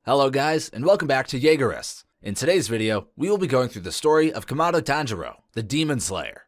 Hello guys, and welcome back to 𝐢𝐽𝐽. In today's video, we will be going through the story of Kamado Tanjiro, the Demon Slayer.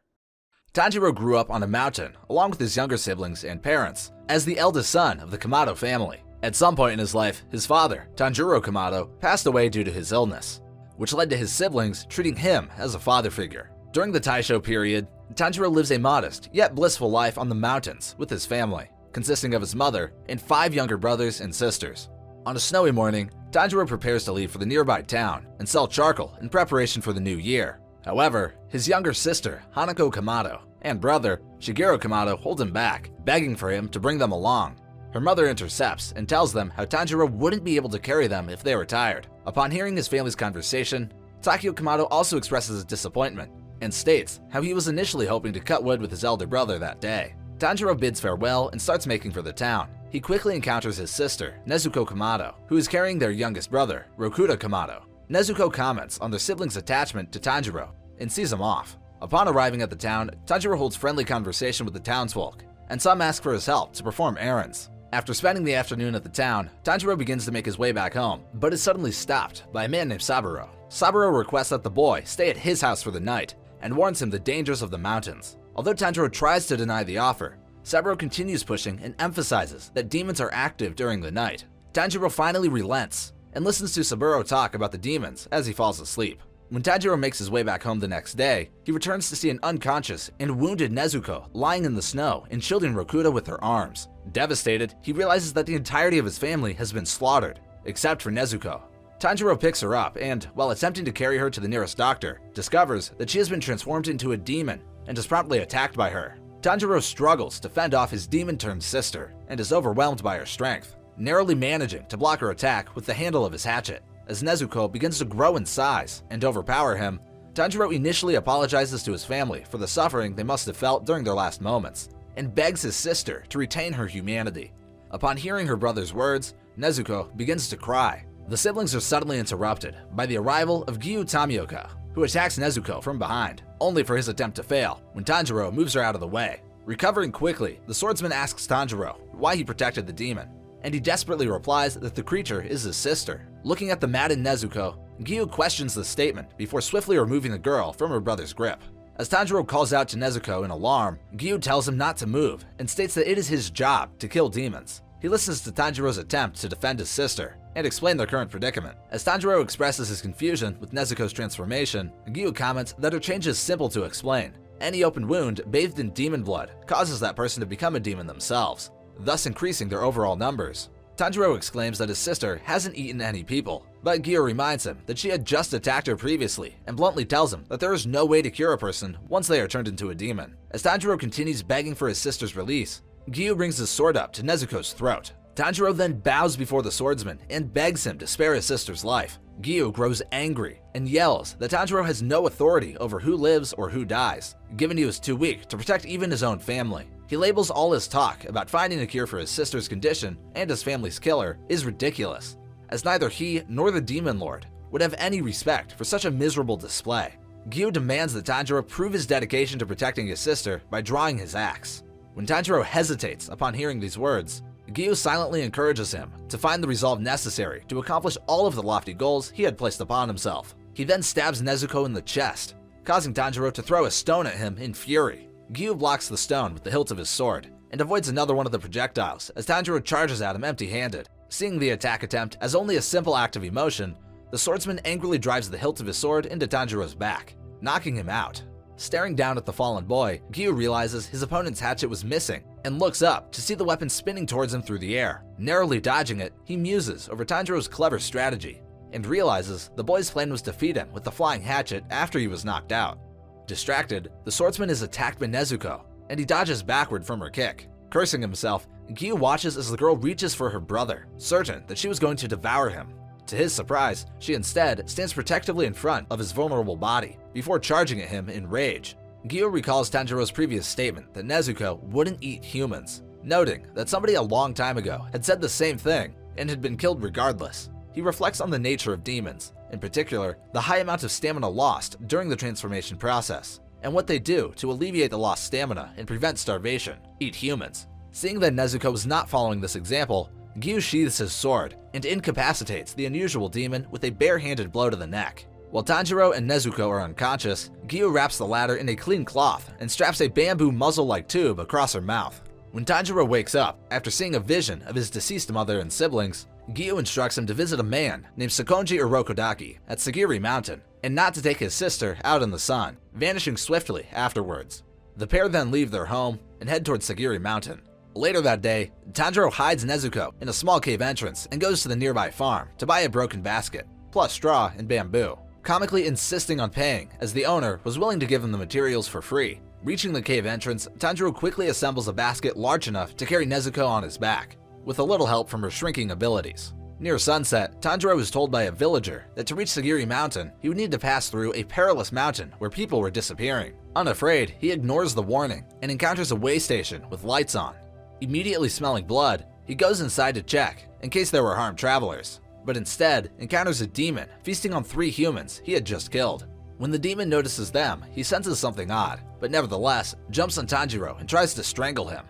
Tanjiro grew up on a mountain along with his younger siblings and parents as the eldest son of the Kamado family. At some point in his life, his father, Tanjiro Kamado, passed away due to his illness, which led to his siblings treating him as a father figure. During the Taisho period, Tanjiro lives a modest yet blissful life on the mountains with his family, consisting of his mother and 5 younger brothers and sisters. On a snowy morning, Tanjiro prepares to leave for the nearby town and sell charcoal in preparation for the new year. However, his younger sister, Hanako Kamado, and brother, Shigeru Kamado, hold him back, begging for him to bring them along. Her mother intercepts and tells them how Tanjiro wouldn't be able to carry them if they were tired. Upon hearing his family's conversation, Takeo Kamado also expresses his disappointment and states how he was initially hoping to cut wood with his elder brother that day. Tanjiro bids farewell and starts making for the town. He quickly encounters his sister, Nezuko Kamado, who is carrying their youngest brother, Rokuta Kamado. Nezuko comments on their siblings' attachment to Tanjiro and sees him off. Upon arriving at the town, Tanjiro holds friendly conversation with the townsfolk, and some ask for his help to perform errands. After spending the afternoon at the town, Tanjiro begins to make his way back home, but is suddenly stopped by a man named Saburo. Saburo requests that the boy stay at his house for the night and warns him the dangers of the mountains. Although Tanjiro tries to deny the offer, Saburo continues pushing and emphasizes that demons are active during the night. Tanjiro finally relents and listens to Saburo talk about the demons as he falls asleep. When Tanjiro makes his way back home the next day, he returns to see an unconscious and wounded Nezuko lying in the snow and shielding Rokuta with her arms. Devastated, he realizes that the entirety of his family has been slaughtered, except for Nezuko. Tanjiro picks her up and, while attempting to carry her to the nearest doctor, discovers that she has been transformed into a demon and is promptly attacked by her. Tanjiro struggles to fend off his demon-turned sister and is overwhelmed by her strength, narrowly managing to block her attack with the handle of his hatchet. As Nezuko begins to grow in size and overpower him, Tanjiro initially apologizes to his family for the suffering they must have felt during their last moments, and begs his sister to retain her humanity. Upon hearing her brother's words, Nezuko begins to cry. The siblings are suddenly interrupted by the arrival of Giyu Tomioka, who attacks Nezuko from behind, only for his attempt to fail when Tanjiro moves her out of the way. Recovering quickly, the swordsman asks Tanjiro why he protected the demon, and he desperately replies that the creature is his sister. Looking at the maddened Nezuko, Giyu questions the statement before swiftly removing the girl from her brother's grip. As Tanjiro calls out to Nezuko in alarm, Giyu tells him not to move and states that it is his job to kill demons. He listens to Tanjiro's attempt to defend his sister and explain their current predicament. As Tanjiro expresses his confusion with Nezuko's transformation, Giyu comments that her change is simple to explain. Any open wound bathed in demon blood causes that person to become a demon themselves, thus increasing their overall numbers. Tanjiro exclaims that his sister hasn't eaten any people, but Giyu reminds him that she had just attacked her previously and bluntly tells him that there is no way to cure a person once they are turned into a demon. As Tanjiro continues begging for his sister's release, Giyu brings his sword up to Nezuko's throat. Tanjiro then bows before the swordsman and begs him to spare his sister's life. Giyu grows angry and yells that Tanjiro has no authority over who lives or who dies, given he was too weak to protect even his own family. He labels all his talk about finding a cure for his sister's condition and his family's killer is ridiculous, as neither he nor the Demon Lord would have any respect for such a miserable display. Giyu demands that Tanjiro prove his dedication to protecting his sister by drawing his axe. When Tanjiro hesitates upon hearing these words, Giyu silently encourages him to find the resolve necessary to accomplish all of the lofty goals he had placed upon himself. He then stabs Nezuko in the chest, causing Tanjiro to throw a stone at him in fury. Giyu blocks the stone with the hilt of his sword and avoids another one of the projectiles as Tanjiro charges at him empty-handed. Seeing the attack attempt as only a simple act of emotion, the swordsman angrily drives the hilt of his sword into Tanjiro's back, knocking him out. Staring down at the fallen boy, Giyu realizes his opponent's hatchet was missing and looks up to see the weapon spinning towards him through the air. Narrowly dodging it, he muses over Tanjiro's clever strategy and realizes the boy's plan was to defeat him with the flying hatchet after he was knocked out. Distracted, the swordsman is attacked by Nezuko, and he dodges backward from her kick. Cursing himself, Giyu watches as the girl reaches for her brother, certain that she was going to devour him. To his surprise, she instead stands protectively in front of his vulnerable body before charging at him in rage. Giyu recalls Tanjiro's previous statement that Nezuko wouldn't eat humans, noting that somebody a long time ago had said the same thing and had been killed regardless. He reflects on the nature of demons, in particular, the high amount of stamina lost during the transformation process, and what they do to alleviate the lost stamina and prevent starvation: eat humans. Seeing that Nezuko was not following this example, Giyu sheathes his sword and incapacitates the unusual demon with a barehanded blow to the neck. While Tanjiro and Nezuko are unconscious, 𝐬𝐢 wraps the latter in a clean cloth and straps a bamboo muzzle-like tube across her mouth. When Tanjiro wakes up, after seeing a vision of his deceased mother and siblings, 𝐬𝐢 instructs him to visit a man named Sakonji Urokodaki at Sagiri Mountain, and not to take his sister out in the sun, vanishing swiftly afterwards. The pair then leave their home and head towards Sagiri Mountain. Later that day, Tanjiro hides Nezuko in a small cave entrance and goes to the nearby farm to buy a broken basket, plus straw and bamboo, comically insisting on paying as the owner was willing to give him the materials for free. Reaching the cave entrance, Tanjiro quickly assembles a basket large enough to carry Nezuko on his back, with a little help from her shrinking abilities. Near sunset, Tanjiro is told by a villager that to reach Sagiri Mountain, he would need to pass through a perilous mountain where people were disappearing. Unafraid, he ignores the warning and encounters a way station with lights on. Immediately smelling blood, he goes inside to check in case there were harmed travelers, but instead encounters a demon feasting on 3 humans he had just killed. When the demon notices them, he senses something odd, but nevertheless jumps on Tanjiro and tries to strangle him.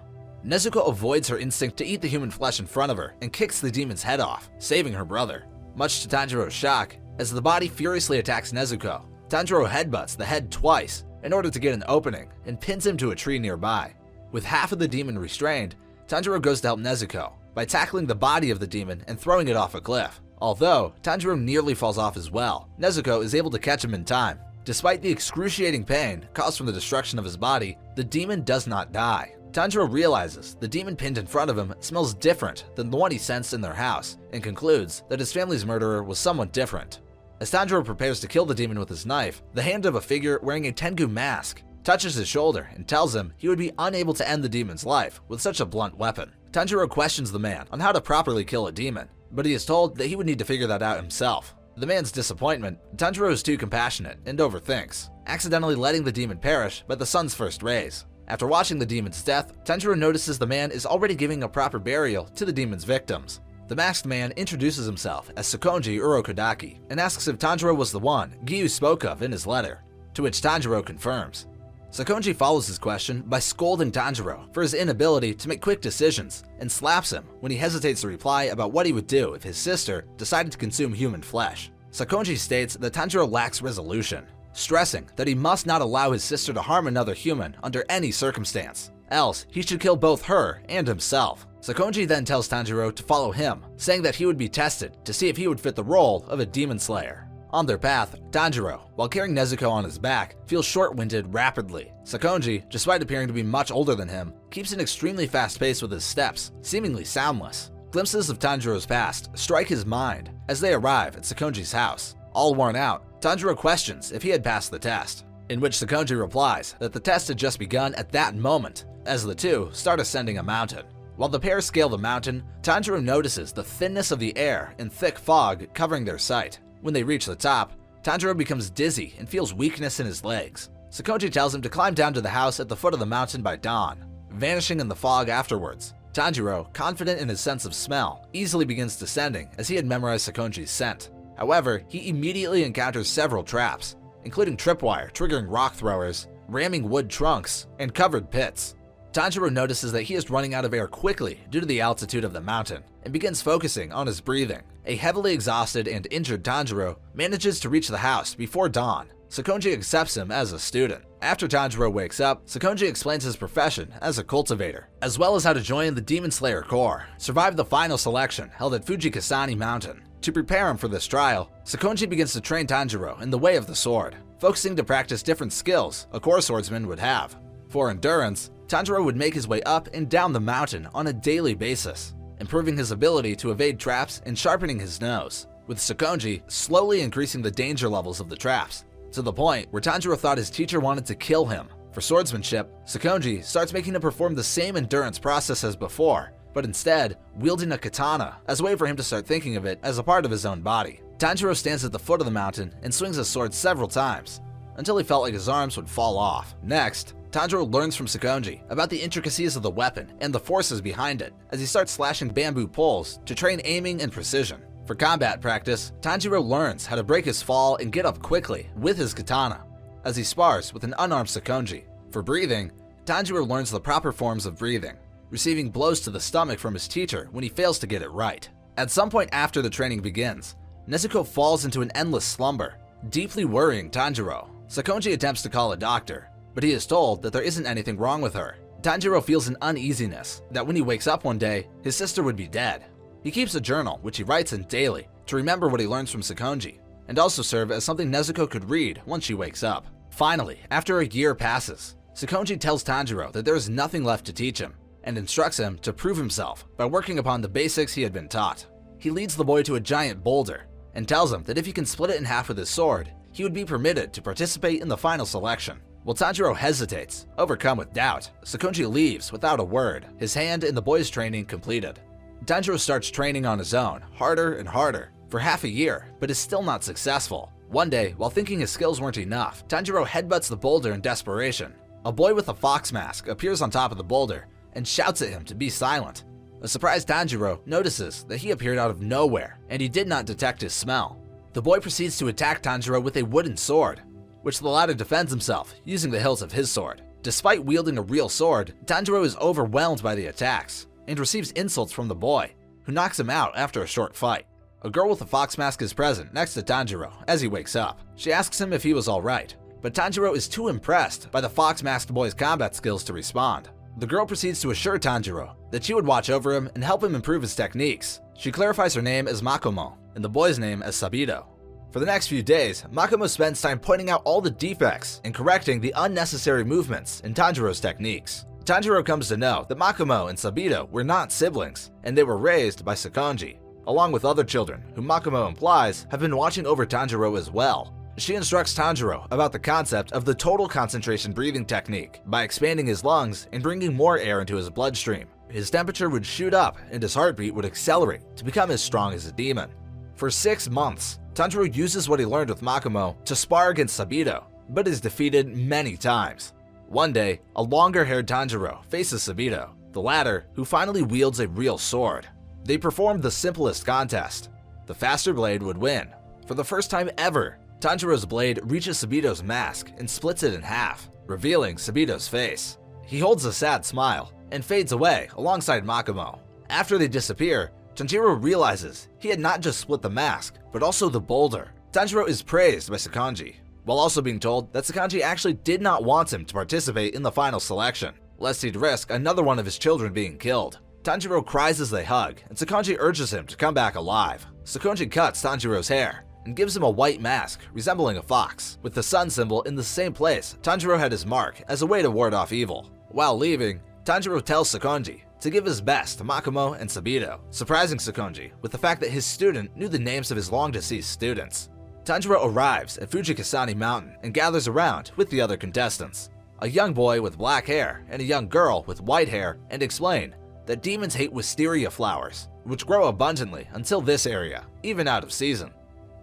Nezuko avoids her instinct to eat the human flesh in front of her and kicks the demon's head off, saving her brother. Much to Tanjiro's shock, as the body furiously attacks Nezuko, Tanjiro headbutts the head twice in order to get an opening and pins him to a tree nearby. With half of the demon restrained, Tanjiro goes to help Nezuko by tackling the body of the demon and throwing it off a cliff. Although Tanjiro nearly falls off as well, Nezuko is able to catch him in time. Despite the excruciating pain caused from the destruction of his body, the demon does not die. Tanjiro realizes the demon pinned in front of him smells different than the one he sensed in their house, and concludes that his family's murderer was someone different. As Tanjiro prepares to kill the demon with his knife, the hand of a figure wearing a Tengu mask touches his shoulder and tells him he would be unable to end the demon's life with such a blunt weapon. Tanjiro questions the man on how to properly kill a demon, but he is told that he would need to figure that out himself. The man's disappointment, Tanjiro is too compassionate and overthinks, accidentally letting the demon perish by the sun's first rays. After watching the demon's death, Tanjiro notices the man is already giving a proper burial to the demon's victims. The masked man introduces himself as Sakonji Urokodaki and asks if Tanjiro was the one 𝐬𝐢 spoke of in his letter, to which Tanjiro confirms. Sakonji follows his question by scolding Tanjiro for his inability to make quick decisions and slaps him when he hesitates to reply about what he would do if his sister decided to consume human flesh. Sakonji states that Tanjiro lacks resolution, stressing that he must not allow his sister to harm another human under any circumstance, else he should kill both her and himself. Sakonji then tells Tanjiro to follow him, saying that he would be tested to see if he would fit the role of a demon slayer. On their path, Tanjiro, while carrying Nezuko on his back, feels short-winded rapidly. Sakonji, despite appearing to be much older than him, keeps an extremely fast pace with his steps, seemingly soundless. Glimpses of Tanjiro's past strike his mind as they arrive at Sakonji's house. All worn out, Tanjiro questions if he had passed the test, in which Sakonji replies that the test had just begun at that moment, as the two start ascending a mountain. While the pair scale the mountain, Tanjiro notices the thinness of the air and thick fog covering their sight. When they reach the top, Tanjiro becomes dizzy and feels weakness in his legs. Sakonji tells him to climb down to the house at the foot of the mountain by dawn, vanishing in the fog afterwards. Tanjiro, confident in his sense of smell, easily begins descending as he had memorized Sakonji's scent. However, he immediately encounters several traps, including tripwire triggering rock throwers, ramming wood trunks, and covered pits. Tanjiro notices that he is running out of air quickly due to the altitude of the mountain, and begins focusing on his breathing. A heavily exhausted and injured Tanjiro manages to reach the house before dawn. Sakonji accepts him as a student. After Tanjiro wakes up, Sakonji explains his profession as a cultivator, as well as how to join the Demon Slayer Corps, survive the final selection held at Fujikasani Mountain. To prepare him for this trial, Sakonji begins to train Tanjiro in the way of the sword, focusing to practice different skills a corps swordsman would have. For endurance, Tanjiro would make his way up and down the mountain on a daily basis, improving his ability to evade traps and sharpening his nose, with Sakonji slowly increasing the danger levels of the traps, to the point where Tanjiro thought his teacher wanted to kill him. For swordsmanship, Sakonji starts making him perform the same endurance process as before, but instead wielding a katana as a way for him to start thinking of it as a part of his own body. Tanjiro stands at the foot of the mountain and swings his sword several times, until he felt like his arms would fall off. Next, Tanjiro learns from Sakonji about the intricacies of the weapon and the forces behind it as he starts slashing bamboo poles to train aiming and precision. For combat practice, Tanjiro learns how to break his fall and get up quickly with his katana, as he spars with an unarmed Sakonji. For breathing, Tanjiro learns the proper forms of breathing, receiving blows to the stomach from his teacher when he fails to get it right. At some point after the training begins, Nezuko falls into an endless slumber, deeply worrying Tanjiro. 𝐂𝐐𝐽𝐺 attempts to call a doctor, but he is told that there isn't anything wrong with her. Tanjiro feels an uneasiness that when he wakes up one day, his sister would be dead. He keeps a journal which he writes in daily to remember what he learns from 𝐂𝐽𝐺, and also serve as something Nezuko could read once she wakes up. Finally, after a year passes, 𝐂𝐽𝐺 tells Tanjiro that there is nothing left to teach him, and instructs him to prove himself by working upon the basics he had been taught. He leads the boy to a giant boulder, and tells him that if he can split it in half with his sword, he would be permitted to participate in the final selection. While Tanjiro hesitates, overcome with doubt, 𝐂𝐽𝐺 leaves without a word, his hand in the boy's training completed. Tanjiro starts training on his own, harder and harder, for half a year, but is still not successful. One day, while thinking his skills weren't enough, Tanjiro headbutts the boulder in desperation. A boy with a fox mask appears on top of the boulder and shouts at him to be silent. A surprised Tanjiro notices that he appeared out of nowhere, and he did not detect his smell. The boy proceeds to attack Tanjiro with a wooden sword, which the latter defends himself using the hilt of his sword. Despite wielding a real sword, Tanjiro is overwhelmed by the attacks, and receives insults from the boy, who knocks him out after a short fight. A girl with a fox mask is present next to Tanjiro as he wakes up. She asks him if he was alright, but Tanjiro is too impressed by the fox masked boy's combat skills to respond. The girl proceeds to assure Tanjiro that she would watch over him and help him improve his techniques. She clarifies her name as Makomo, and the boy's name as Sabito. For the next few days, Makomo spends time pointing out all the defects and correcting the unnecessary movements in Tanjiro's techniques. Tanjiro comes to know that Makomo and Sabito were not siblings, and they were raised by 𝐂𝐽𝐺, along with other children whom Makomo implies have been watching over Tanjiro as well. She instructs Tanjiro about the concept of the total concentration breathing technique. By expanding his lungs and bringing more air into his bloodstream, his temperature would shoot up and his heartbeat would accelerate to become as strong as a demon. For 6 months, Tanjiro uses what he learned with Makomo to spar against Sabito, but is defeated many times. One day, a longer-haired Tanjiro faces Sabito, the latter who finally wields a real sword. They performed the simplest contest. The faster blade would win. For the first time ever, Tanjiro's blade reaches Sabito's mask and splits it in half, revealing Sabito's face. He holds a sad smile and fades away alongside Makomo. After they disappear, Tanjiro realizes he had not just split the mask, but also the boulder. Tanjiro is praised by 𝐂𝐽𝐺, while also being told that 𝐂𝐽𝐺 actually did not want him to participate in the final selection, lest he'd risk another one of his children being killed. Tanjiro cries as they hug, and 𝐂𝐽𝐺 urges him to come back alive. 𝐂𝐽𝐺 cuts Tanjiro's hair and gives him a white mask resembling a fox, with the sun symbol in the same place Tanjiro had his mark as a way to ward off evil. While leaving, Tanjiro tells 𝐂𝐽𝐺 to give his best to Makomo and Sabito, surprising 𝐂𝐽𝐺 with the fact that his student knew the names of his long-deceased students. Tanjiro arrives at Fujikasane Mountain and gathers around with the other contestants, a young boy with black hair and a young girl with white hair, and explain that demons hate wisteria flowers, which grow abundantly until this area, even out of season.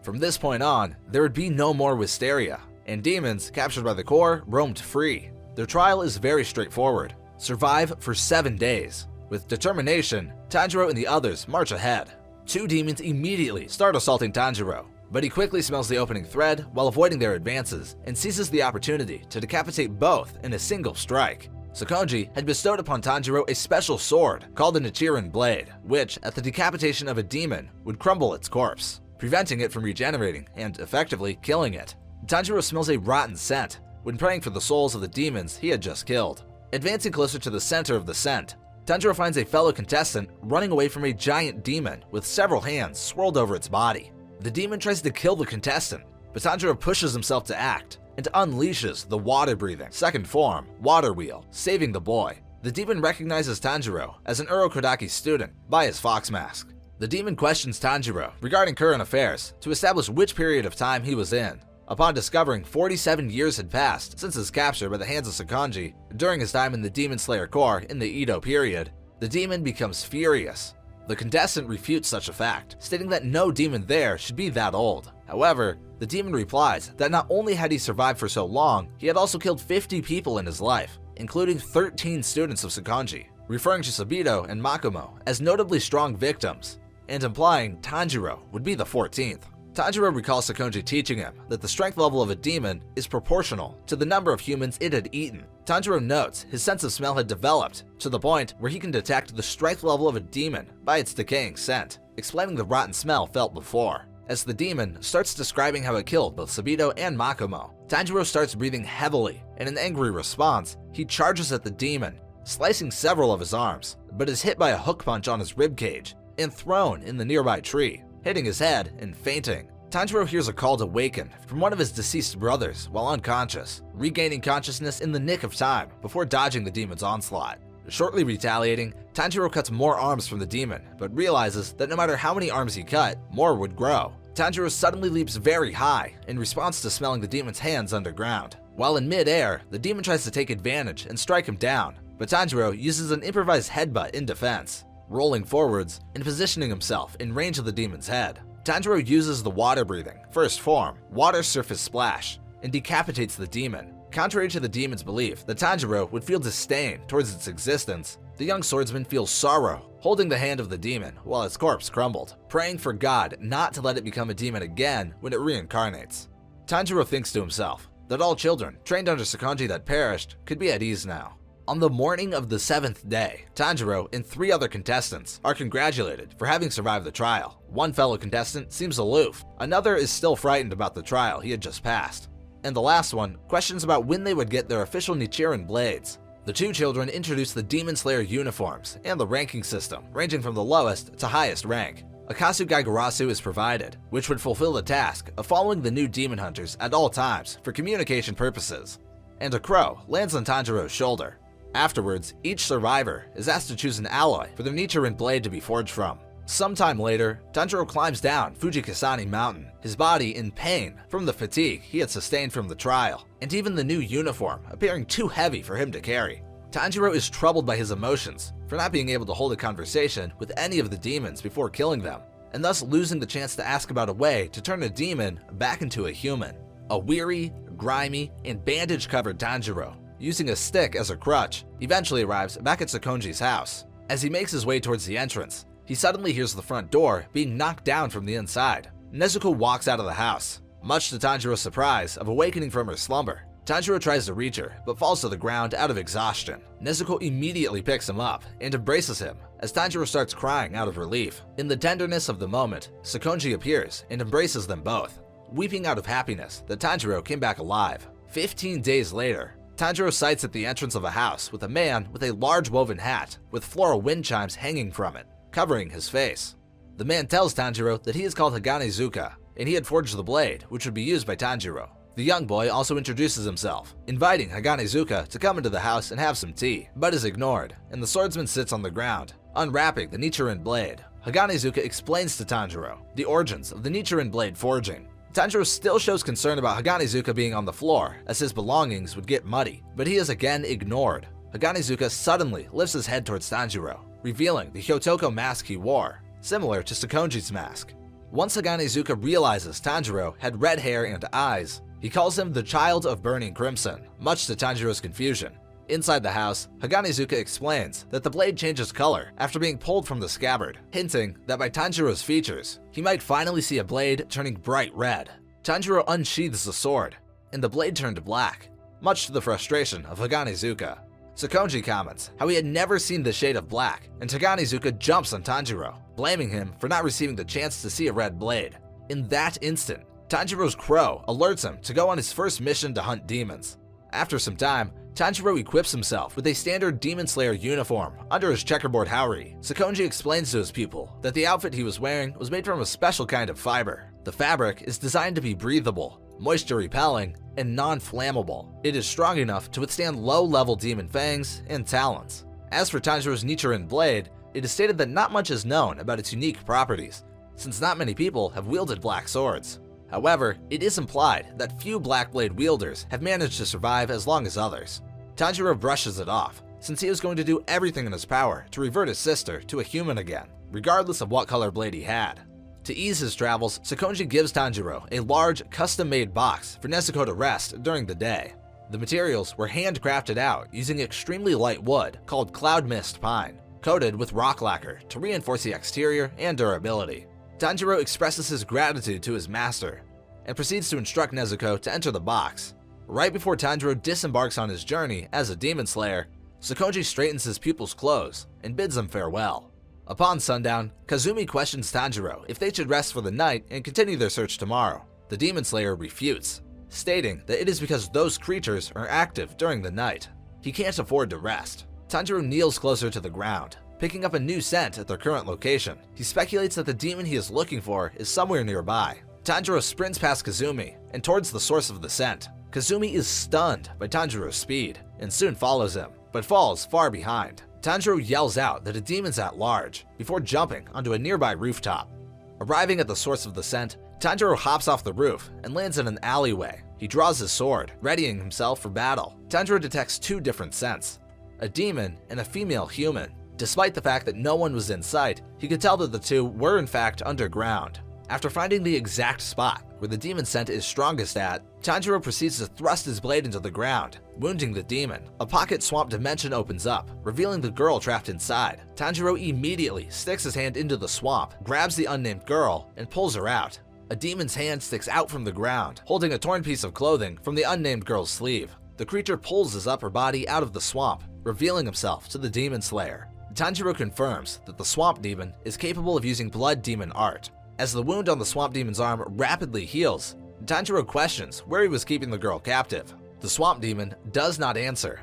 From this point on, there would be no more wisteria, and demons captured by the core roamed free. Their trial is very straightforward. Survive for 7 days. With determination, Tanjiro and the others march ahead. 2 demons immediately start assaulting Tanjiro, but he quickly smells the opening thread while avoiding their advances and seizes the opportunity to decapitate both in a single strike. 𝐂𝐽𝐺 had bestowed upon Tanjiro a special sword called a Nichiren blade, which, at the decapitation of a demon, would crumble its corpse, preventing it from regenerating and effectively killing it. Tanjiro smells a rotten scent when praying for the souls of the demons he had just killed. Advancing closer to the center of the scent, Tanjiro finds a fellow contestant running away from a giant demon with several hands swirled over its body. The demon tries to kill the contestant, but Tanjiro pushes himself to act and unleashes the water-breathing second form, Water Wheel, saving the boy. The demon recognizes Tanjiro as an Urokodaki student by his fox mask. The demon questions Tanjiro regarding current affairs to establish which period of time he was in. Upon discovering 47 years had passed since his capture by the hands of 𝐂𝐽𝐺 during his time in the Demon Slayer Corps in the Edo period, the demon becomes furious. The contestant refutes such a fact, stating that no demon there should be that old. However, the demon replies that not only had he survived for so long, he had also killed 50 people in his life, including 13 students of 𝐂𝐽𝐺, referring to Sabito and Makomo as notably strong victims, and implying Tanjiro would be the 14th. Tanjiro recalls 𝐂𝐽𝐺 teaching him that the strength level of a demon is proportional to the number of humans it had eaten. Tanjiro notes his sense of smell had developed to the point where he can detect the strength level of a demon by its decaying scent. explaining the rotten smell felt before. As the demon starts describing how it killed both Sabito and Makomo, Tanjiro starts breathing heavily. In an angry response, he charges at the demon, slicing several of his arms, but is hit by a hook punch on his ribcage and thrown in the nearby tree, hitting his head and fainting. Tanjiro hears a call to waken from one of his deceased brothers while unconscious, regaining consciousness in the nick of time before dodging the demon's onslaught. Shortly retaliating, Tanjiro cuts more arms from the demon, but realizes that no matter how many arms he cut, more would grow. Tanjiro suddenly leaps very high in response to smelling the demon's hands underground. While in mid-air, the demon tries to take advantage and strike him down, but Tanjiro uses an improvised headbutt in defense, rolling forwards and positioning himself in range of the demon's head. Tanjiro uses the water-breathing first form, Water Surface Splash, and decapitates the demon. Contrary to the demon's belief that Tanjiro would feel disdain towards its existence, the young swordsman feels sorrow, holding the hand of the demon while its corpse crumbled, praying for God not to let it become a demon again when it reincarnates. Tanjiro thinks to himself that all children trained under 𝐃𝐞𝐽𝐺 that perished could be at ease now. On the morning of the 7th day, Tanjiro and 3 other contestants are congratulated for having survived the trial. One fellow contestant seems aloof, another is still frightened about the trial he had just passed, and the last one questions about when they would get their official Nichiren blades. The 2 children introduce the Demon Slayer uniforms and the ranking system, ranging from the lowest to highest rank. A Kasugai-Garasu is provided, which would fulfill the task of following the new demon hunters at all times for communication purposes. And a crow lands on Tanjiro's shoulder. Afterwards, each survivor is asked to choose an alloy for their Nichiren blade to be forged from. Sometime later, Tanjiro climbs down Fujikasani Mountain, his body in pain from the fatigue he had sustained from the trial, and even the new uniform appearing too heavy for him to carry. Tanjiro is troubled by his emotions for not being able to hold a conversation with any of the demons before killing them, and thus losing the chance to ask about a way to turn a demon back into a human. A weary, grimy, and bandage-covered Tanjiro, using a stick as a crutch, eventually arrives back at 𝐃𝐿𝐽𝐺's house. As he makes his way towards the entrance, he suddenly hears the front door being knocked down from the inside. Nezuko walks out of the house, much to Tanjiro's surprise of awakening from her slumber. Tanjiro tries to reach her, but falls to the ground out of exhaustion. Nezuko immediately picks him up and embraces him, as Tanjiro starts crying out of relief. In the tenderness of the moment, 𝐃𝐿𝐽𝐺 appears and embraces them both, weeping out of happiness that Tanjiro came back alive. 15 days later, Tanjiro sights at the entrance of a house with a man with a large woven hat with floral wind chimes hanging from it, covering his face. The man tells Tanjiro that he is called Haganezuka, and he had forged the blade, which would be used by Tanjiro. The young boy also introduces himself, inviting Haganezuka to come into the house and have some tea, but is ignored, and the swordsman sits on the ground, unwrapping the Nichiren blade. Haganezuka explains to Tanjiro the origins of the Nichiren blade forging. Tanjiro still shows concern about Haganezuka being on the floor, as his belongings would get muddy, but he is again ignored. Haganezuka suddenly lifts his head towards Tanjiro, revealing the Hyotoko mask he wore, similar to 𝐃𝐿𝐽𝐺's mask. Once Haganezuka realizes Tanjiro had red hair and eyes, he calls him the Child of Burning Crimson, much to Tanjiro's confusion. Inside the house, Haganezuka explains that the blade changes color after being pulled from the scabbard, hinting that by Tanjiro's features, he might finally see a blade turning bright red. Tanjiro unsheathes the sword, and the blade turned black, much to the frustration of Haganezuka. 𝐃𝐿𝐽𝐺 comments how he had never seen the shade of black, and Haganezuka jumps on Tanjiro, blaming him for not receiving the chance to see a red blade. In that instant, Tanjiro's crow alerts him to go on his first mission to hunt demons. After some time, Tanjiro equips himself with a standard Demon Slayer uniform under his checkerboard haori. 𝐃𝐿𝐽𝐺 explains to his pupil that the outfit he was wearing was made from a special kind of fiber. The fabric is designed to be breathable, moisture-repelling, and non-flammable. It is strong enough to withstand low-level demon fangs and talons. As for Tanjiro's Nichiren blade, it is stated that not much is known about its unique properties, since not many people have wielded black swords. However, it is implied that few black blade wielders have managed to survive as long as others. Tanjiro brushes it off, since he is going to do everything in his power to revert his sister to a human again, regardless of what color blade he had. To ease his travels, 𝐃𝐿𝐽𝐺 gives Tanjiro a large, custom-made box for Nezuko to rest during the day. The materials were handcrafted out using extremely light wood called cloud mist pine, coated with rock lacquer to reinforce the exterior and durability. Tanjiro expresses his gratitude to his master, and proceeds to instruct Nezuko to enter the box. Right before Tanjiro disembarks on his journey as a demon slayer, 𝐃𝐿𝐽𝐺 straightens his pupil's clothes and bids them farewell. Upon sundown, 𝐲𝐿𝐴 questions Tanjiro if they should rest for the night and continue their search tomorrow. The Demon Slayer refutes, stating that it is because those creatures are active during the night. He can't afford to rest. Tanjiro kneels closer to the ground, picking up a new scent at their current location. He speculates that the demon he is looking for is somewhere nearby. Tanjiro sprints past 𝐲𝐿𝐴 and towards the source of the scent. 𝐲𝐿𝐴 is stunned by Tanjiro's speed and soon follows him, but falls far behind. Tanjiro yells out that a demon's at large before jumping onto a nearby rooftop. Arriving at the source of the scent, Tanjiro hops off the roof and lands in an alleyway. He draws his sword, readying himself for battle. Tanjiro detects two different scents, a demon and a female human. Despite the fact that no one was in sight, he could tell that the two were in fact underground. After finding the exact spot where the demon scent is strongest at, Tanjiro proceeds to thrust his blade into the ground, wounding the demon. A pocket swamp dimension opens up, revealing the girl trapped inside. Tanjiro immediately sticks his hand into the swamp, grabs the unnamed girl, and pulls her out. A demon's hand sticks out from the ground, holding a torn piece of clothing from the unnamed girl's sleeve. The creature pulls his upper body out of the swamp, revealing himself to the Demon Slayer. Tanjiro confirms that the swamp demon is capable of using blood demon art. As the wound on the swamp demon's arm rapidly heals, Tanjiro questions where he was keeping the girl captive. The swamp demon does not answer.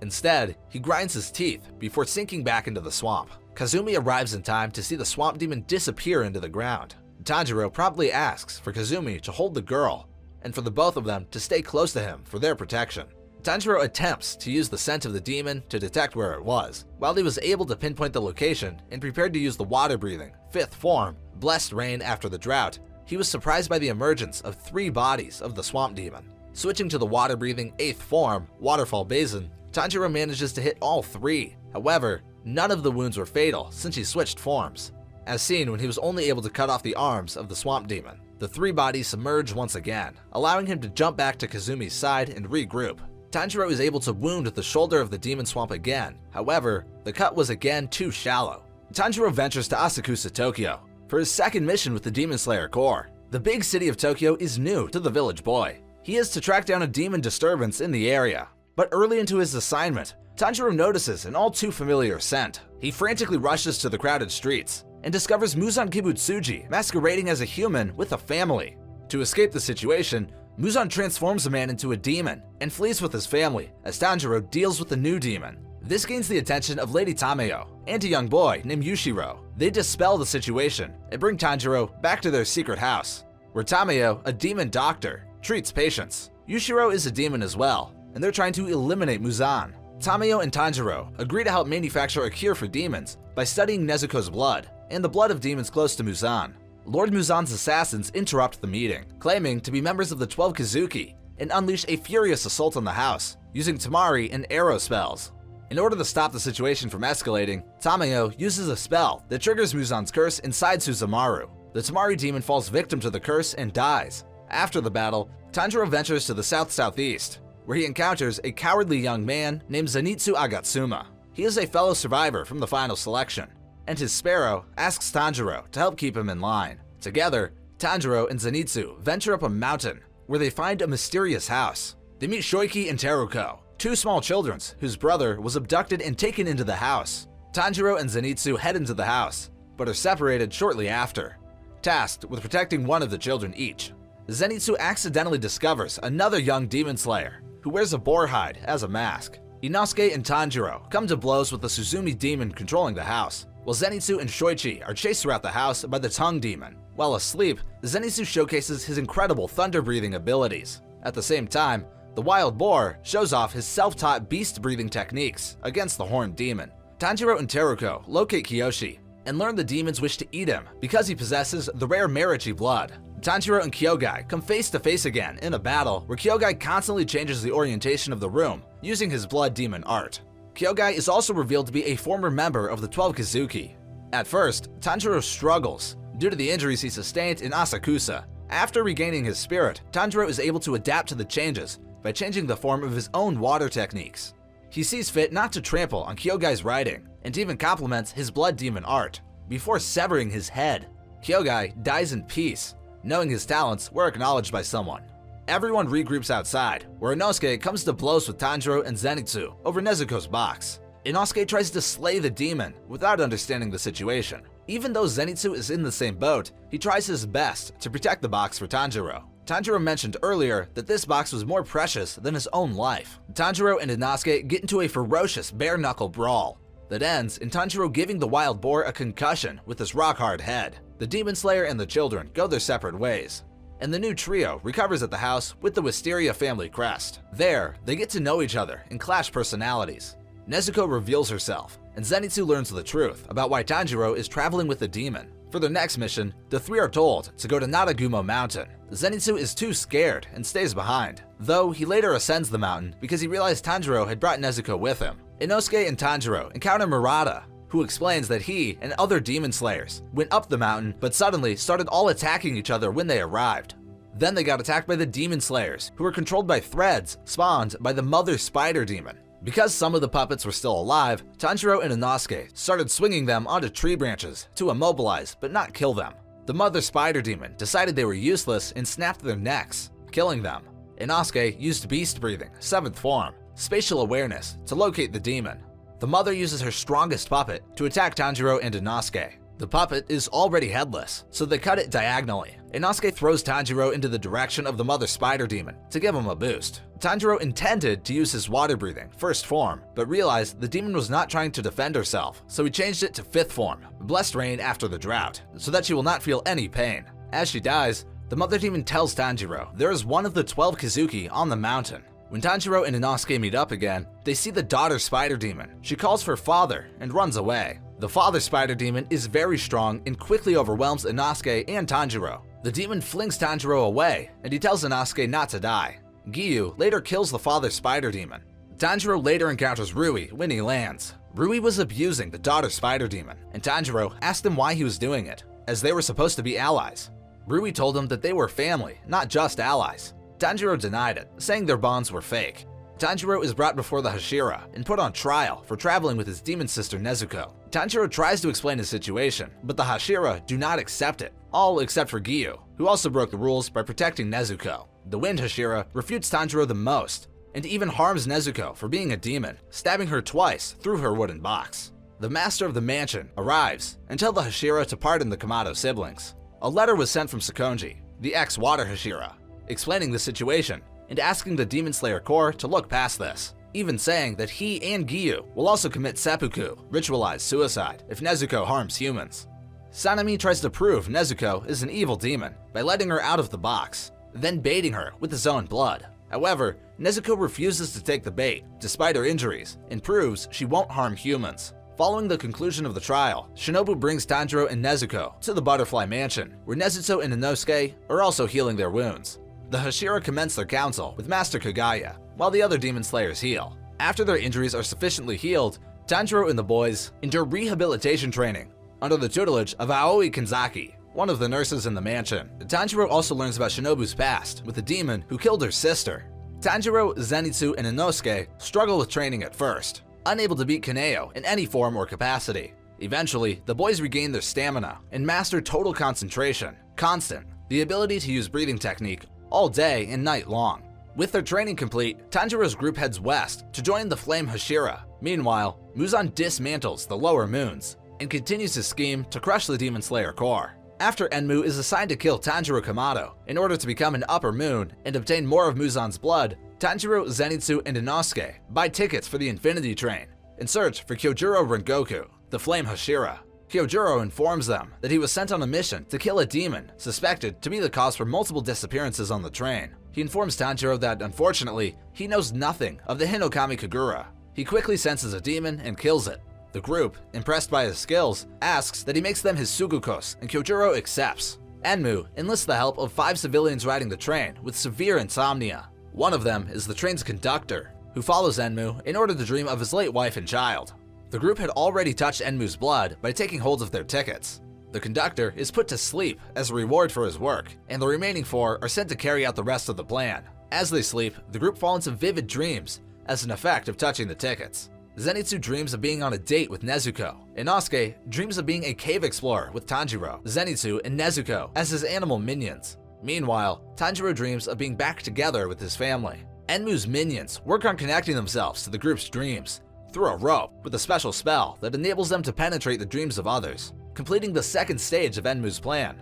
Instead, he grinds his teeth before sinking back into the swamp. 𝐲𝐿𝐴 arrives in time to see the swamp demon disappear into the ground. Tanjiro promptly asks for 𝐲𝐿𝐴 to hold the girl, and for the both of them to stay close to him for their protection. Tanjiro attempts to use the scent of the demon to detect where it was. While he was able to pinpoint the location and prepared to use the water-breathing, 5th form, blessed rain after the drought, he was surprised by the emergence of 3 bodies of the swamp demon. Switching to the water-breathing 8th form, waterfall basin, Tanjiro manages to hit all 3. However, none of the wounds were fatal since he switched forms, as seen when he was only able to cut off the arms of the swamp demon. The 3 bodies submerge once again, allowing him to jump back to 𝐲𝐿𝐴's side and regroup. Tanjiro is able to wound the shoulder of the demon swamp again. However, the cut was again too shallow. Tanjiro ventures to Asakusa, Tokyo, for his second mission with the Demon Slayer Corps. The big city of Tokyo is new to the village boy. He is to track down a demon disturbance in the area. But early into his assignment, Tanjiro notices an all too familiar scent. He frantically rushes to the crowded streets and discovers Muzan Kibutsuji masquerading as a human with a family. To escape the situation, Muzan transforms the man into a demon and flees with his family as Tanjiro deals with the new demon. This gains the attention of Lady Tamayo and a young boy named Yushiro. They dispel the situation and bring Tanjiro back to their secret house, where Tamayo, a demon doctor, treats patients. Yushiro is a demon as well, and they're trying to eliminate Muzan. Tamayo and Tanjiro agree to help manufacture a cure for demons by studying Nezuko's blood and the blood of demons close to Muzan. Lord Muzan's assassins interrupt the meeting, claiming to be members of the 12 Kizuki, and unleash a furious assault on the house, using Tamari and arrow spells. In order to stop the situation from escalating, Tamayo uses a spell that triggers Muzan's curse inside Suzumaru. The Tamari demon falls victim to the curse and dies. After the battle, Tanjiro ventures to the south-southeast, where he encounters a cowardly young man named Zenitsu Agatsuma. He is a fellow survivor from the final selection, and his sparrow asks Tanjiro to help keep him in line. Together, Tanjiro and Zenitsu venture up a mountain where they find a mysterious house. They meet Shoiki and Teruko, 2 small children whose brother was abducted and taken into the house. Tanjiro and Zenitsu head into the house, but are separated shortly after, tasked with protecting one of the children each. Zenitsu accidentally discovers another young demon slayer who wears a boar hide as a mask. Inosuke and Tanjiro come to blows with the Suzumi demon controlling the house, while Zenitsu and Shoichi are chased throughout the house by the tongue demon. While asleep, Zenitsu showcases his incredible thunder-breathing abilities. At the same time, the wild boar shows off his self-taught beast-breathing techniques against the horned demon. Tanjiro and Teruko locate Kiyoshi and learn the demons wish to eat him because he possesses the rare Marichi blood. Tanjiro and Kyogai come face to face again in a battle where Kyogai constantly changes the orientation of the room using his blood demon art. Kyogai is also revealed to be a former member of the 12 Kizuki. At first, Tanjiro struggles due to the injuries he sustained in Asakusa. After regaining his spirit, Tanjiro is able to adapt to the changes by changing the form of his own water techniques. He sees fit not to trample on Kyogai's writing and even compliments his blood demon art before severing his head. Kyogai dies in peace, knowing his talents were acknowledged by someone. Everyone regroups outside, where Inosuke comes to blows with Tanjiro and Zenitsu over Nezuko's box. Inosuke tries to slay the demon without understanding the situation. Even though Zenitsu is in the same boat, he tries his best to protect the box for Tanjiro. Tanjiro mentioned earlier that this box was more precious than his own life. Tanjiro and Inosuke get into a ferocious bare-knuckle brawl that ends in Tanjiro giving the wild boar a concussion with his rock-hard head. The Demon Slayer and the children go their separate ways, and the new trio recovers at the house with the Wisteria family crest. There, they get to know each other and clash personalities. Nezuko reveals herself, and Zenitsu learns the truth about why Tanjiro is traveling with the demon. For their next mission, the three are told to go to Naragumo Mountain. Zenitsu is too scared and stays behind, though he later ascends the mountain because he realized Tanjiro had brought Nezuko with him. Inosuke and Tanjiro encounter Murata, who explains that he and other demon slayers went up the mountain but suddenly started all attacking each other when they arrived. Then they got attacked by the demon slayers, who were controlled by threads spawned by the mother spider demon. Because some of the puppets were still alive, Tanjiro and Inosuke started swinging them onto tree branches to immobilize but not kill them. The mother spider demon decided they were useless and snapped their necks, killing them. Inosuke used beast breathing, 7th form, spatial awareness, to locate the demon. The mother uses her strongest puppet to attack Tanjiro and Inosuke. The puppet is already headless, so they cut it diagonally. Inosuke throws Tanjiro into the direction of the mother spider demon to give him a boost. Tanjiro intended to use his water breathing, 1st form, but realized the demon was not trying to defend herself, so he changed it to 5th form, blessed rain after the drought, so that she will not feel any pain. As she dies, the mother demon tells Tanjiro there is one of the 12 Kizuki on the mountain. When Tanjiro and Inosuke meet up again, they see the daughter spider demon. She calls for father and runs away. The father spider demon is very strong and quickly overwhelms Inosuke and Tanjiro. The demon flings Tanjiro away, and he tells Inosuke not to die. 𝐬𝐢 later kills the father spider demon. Tanjiro later encounters Rui when he lands. Rui was abusing the daughter spider demon, and Tanjiro asked him why he was doing it, as they were supposed to be allies. Rui told him that they were family, not just allies. Tanjiro denied it, saying their bonds were fake. Tanjiro is brought before the Hashira and put on trial for traveling with his demon sister Nezuko. Tanjiro tries to explain his situation, but the Hashira do not accept it, all except for 𝐬𝐢, who also broke the rules by protecting Nezuko. The Wind Hashira refutes Tanjiro the most, and even harms Nezuko for being a demon, stabbing her twice through her wooden box. The master of the mansion arrives and tells the Hashira to pardon the Kamado siblings. A letter was sent from Sakonji, the ex-Water Hashira, explaining the situation and asking the Demon Slayer Corps to look past this, even saying that he and 𝐬𝐢 will also commit seppuku, ritualized suicide, if Nezuko harms humans. Sanemi tries to prove Nezuko is an evil demon by letting her out of the box, then baiting her with his own blood. However, Nezuko refuses to take the bait, despite her injuries, and proves she won't harm humans. Following the conclusion of the trial, Shinobu brings Tanjiro and Nezuko to the Butterfly Mansion, where Nezuko and Inosuke are also healing their wounds. The Hashira commence their council with Master Kagaya, while the other demon slayers heal. After their injuries are sufficiently healed, Tanjiro and the boys endure rehabilitation training under the tutelage of Aoi Kanzaki, one of the nurses in the mansion. Tanjiro also learns about Shinobu's past with the demon who killed her sister. Tanjiro, Zenitsu, and Inosuke struggle with training at first, unable to beat Kaneo in any form or capacity. Eventually, the boys regain their stamina and master total concentration, constant, the ability to use breathing technique all day and night long. With their training complete, Tanjiro's group heads west to join the Flame Hashira. Meanwhile, Muzan dismantles the lower moons and continues his scheme to crush the Demon Slayer Corps. After Enmu is assigned to kill Tanjiro Kamado in order to become an upper moon and obtain more of Muzan's blood, Tanjiro, Zenitsu, and Inosuke buy tickets for the Infinity Train and search for Kyojuro Rengoku, the Flame Hashira. Kyojuro informs them that he was sent on a mission to kill a demon suspected to be the cause for multiple disappearances on the train. He informs Tanjiro that, unfortunately, he knows nothing of the Hinokami Kagura. He quickly senses a demon and kills it. The group, impressed by his skills, asks that he makes them his Sugukos, and Kyojuro accepts. Enmu enlists the help of 5 civilians riding the train with severe insomnia. One of them is the train's conductor, who follows Enmu in order to dream of his late wife and child. The group had already touched Enmu's blood by taking hold of their tickets. The conductor is put to sleep as a reward for his work, and the remaining 4 are sent to carry out the rest of the plan. As they sleep, the group fall into vivid dreams as an effect of touching the tickets. Zenitsu dreams of being on a date with Nezuko. Inosuke dreams of being a cave explorer with Tanjiro, Zenitsu, and Nezuko as his animal minions. Meanwhile, Tanjiro dreams of being back together with his family. Enmu's minions work on connecting themselves to the group's dreams through a rope with a special spell that enables them to penetrate the dreams of others, completing the second stage of 𝐬𝐵𝐻's plan.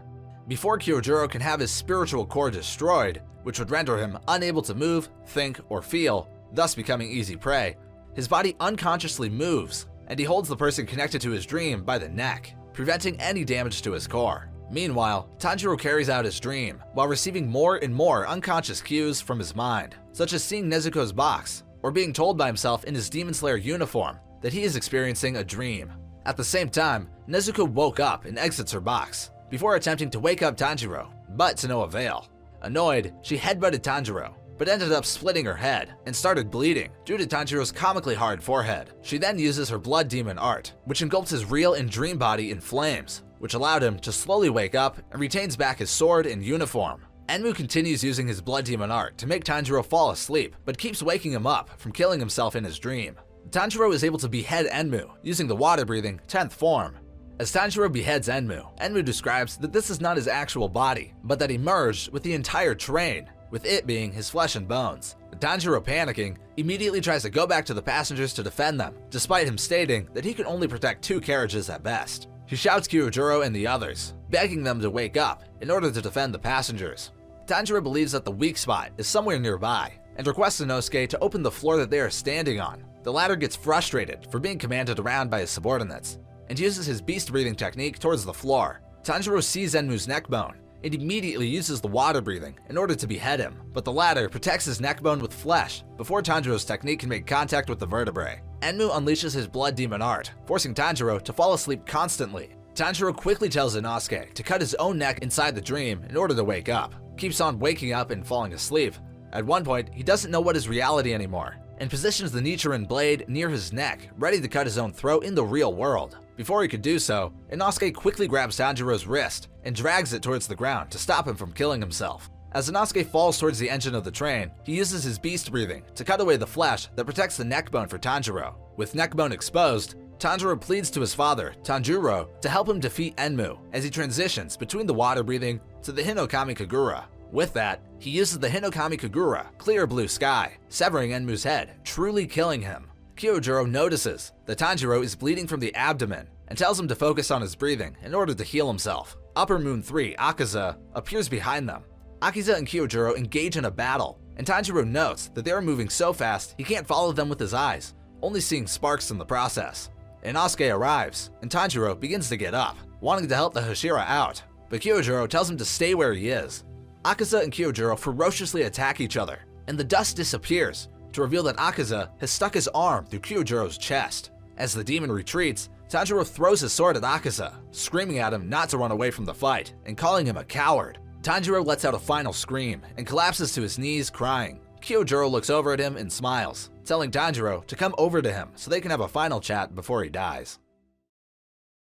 Before Kyojuro can have his spiritual core destroyed, which would render him unable to move, think, or feel, thus becoming easy prey, his body unconsciously moves, and he holds the person connected to his dream by the neck, preventing any damage to his core. Meanwhile, Tanjiro carries out his dream while receiving more and more unconscious cues from his mind, such as seeing Nezuko's box or being told by himself in his Demon Slayer uniform that he is experiencing a dream. At the same time, Nezuko woke up and exits her box before attempting to wake up Tanjiro, but to no avail. Annoyed, she headbutted Tanjiro, but ended up splitting her head and started bleeding due to Tanjiro's comically hard forehead. She then uses her blood demon art, which engulfs his real and dream body in flames, which allowed him to slowly wake up and retains back his sword and uniform. 𝐬𝐵𝐻 continues using his blood demon art to make Tanjiro fall asleep, but keeps waking him up from killing himself in his dream. Tanjiro is able to behead 𝐬𝐵𝐻 using the water-breathing 10th form. As Tanjiro beheads 𝐬𝐵𝐻, 𝐬𝐵𝐻 describes that this is not his actual body, but that he merged with the entire train, with it being his flesh and bones. Tanjiro, panicking, immediately tries to go back to the passengers to defend them, despite him stating that he can only protect 2 carriages at best. He shouts Kyojuro and the others, begging them to wake up in order to defend the passengers. Tanjiro believes that the weak spot is somewhere nearby, and requests Inosuke to open the floor that they are standing on. The latter gets frustrated for being commanded around by his subordinates, and uses his beast breathing technique towards the floor. Tanjiro sees 𝐬𝐵𝐻's neck bone, and immediately uses the water breathing in order to behead him, but the latter protects his neck bone with flesh before Tanjiro's technique can make contact with the vertebrae. 𝐬𝐵𝐻 unleashes his blood demon art, forcing Tanjiro to fall asleep constantly. Tanjiro quickly tells Inosuke to cut his own neck inside the dream in order to wake up, keeps on waking up and falling asleep. At one point, he doesn't know what is reality anymore, and positions the Nichiren blade near his neck, ready to cut his own throat in the real world. Before he could do so, Inosuke quickly grabs Tanjiro's wrist and drags it towards the ground to stop him from killing himself. As Inosuke falls towards the engine of the train, he uses his beast breathing to cut away the flesh that protects the neck bone for Tanjiro. With neck bone exposed, Tanjiro pleads to his father, Tanjiro, to help him defeat 𝐬𝐵𝐻 as he transitions between the water breathing to the Hinokami Kagura. With that, he uses the Hinokami Kagura, clear blue sky, severing 𝐬𝐵𝐻's head, truly killing him. Kyojuro notices that Tanjiro is bleeding from the abdomen and tells him to focus on his breathing in order to heal himself. Upper Moon 3, 𝐴𝐾𝐧𝐻, appears behind them. 𝐴𝐾𝐧𝐻 and Kyojuro engage in a battle, and Tanjiro notes that they are moving so fast he can't follow them with his eyes, only seeing sparks in the process. Inosuke arrives, and Tanjiro begins to get up, wanting to help the Hashira out, but Kyojuro tells him to stay where he is. 𝐴𝐾𝐧𝐻 and Kyojuro ferociously attack each other, and the dust disappears to reveal that 𝐴𝐾𝐧𝐻 has stuck his arm through Kyojuro's chest. As the demon retreats, Tanjiro throws his sword at 𝐴𝐾𝐧𝐻, screaming at him not to run away from the fight and calling him a coward. Tanjiro lets out a final scream and collapses to his knees, crying. Kyojuro looks over at him and smiles, telling Tanjiro to come over to him so they can have a final chat before he dies.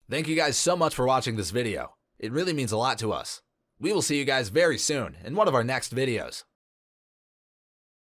Thank you guys so much for watching this video. It really means a lot to us. We will see you guys very soon in one of our next videos.